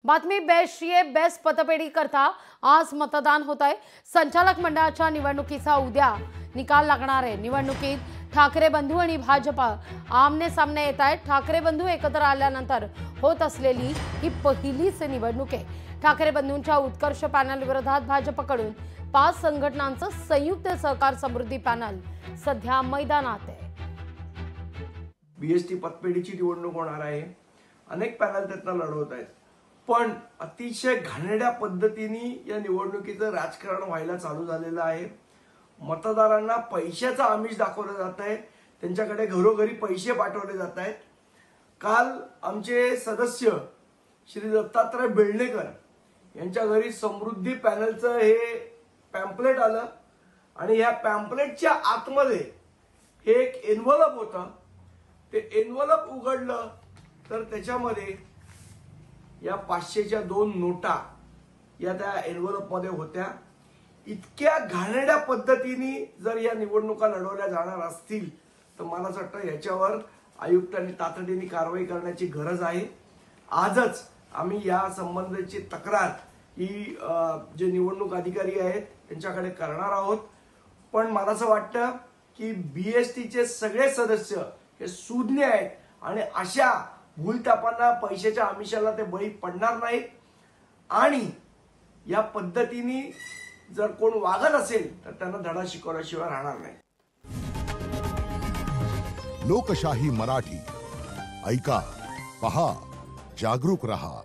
बातमी बेस्ट्रिये बेस्ट पतपेढी करता आज मतदान होत आहे। संचालक मंडळाच्या निवडणुकीचा उद्या निकाल लागणार आहे। निवडणुकीत ठाकरे बंधू आणि भाजप आमने सामने येत आहेत। ठाकरे बंधू एकत्र आल्यानंतर होत असलेली ही पहिलीच निवडणूक आहे। ठाकरे बंधूंच्या उत्कर्ष पॅनल विरोधात भाजपकडून 5 संघटनांचं संयुक्त सहकार समृद्धी पॅनल सध्या मैदानात आहे। बीएसटी पतपेढीची निवडणूक होणार आहे। अनेक पॅनल त्यातनं लढवत आहेत, पण अतिशय घाणेरड्या पद्धतीने या निवडणुकीचं राजकारण व्हायला चालू झालेलं आहे। मतदारांना पैशाचं आमिष दाखवलं जात आहे, त्यांच्याकडे घरोघरी पैसे पाठवले जात आहेत। काल आमचे सदस्य श्री दत्तात्रय बेळणेकर यांच्या घरी समृद्धी पॅनलचं हे पॅम्पलेट आलं आणि या पॅम्पलेटच्या आतमध्ये हे एक एन्व्हलप होतं। ते एन्व्हलप उघडलं तर त्याच्यामध्ये या 500च्या 2 नोटा या त्या एन्व्हलप मध्ये होत्या। इतक्या घाणेरड्या पद्धतीने जर या निवडणुका लढवल्या जाणार असतील तर मला असं वाटतं याच्यावर आयुक्तांनी तातडीने कारवाई करण्याची गरज आहे। आजच आम्ही या संबंधाची तक्रार ही जे निवडणूक अधिकारी आहेत त्यांच्याकडे करणार आहोत। पण मला असं वाटतं की बीएसटीचे सगळे सदस्य हे सुज्ञ आहेत आणि अशा भूलथापांना पैशाच्या आमिषाला ते बळी पडणार नाहीत आणि या पद्धतीने जर कोण वागत असेल तर त्यांना धडा शिकवल्याशिवाय राहणार नाही। लोकशाही मराठी ऐका, पहा, जागरूक रहा।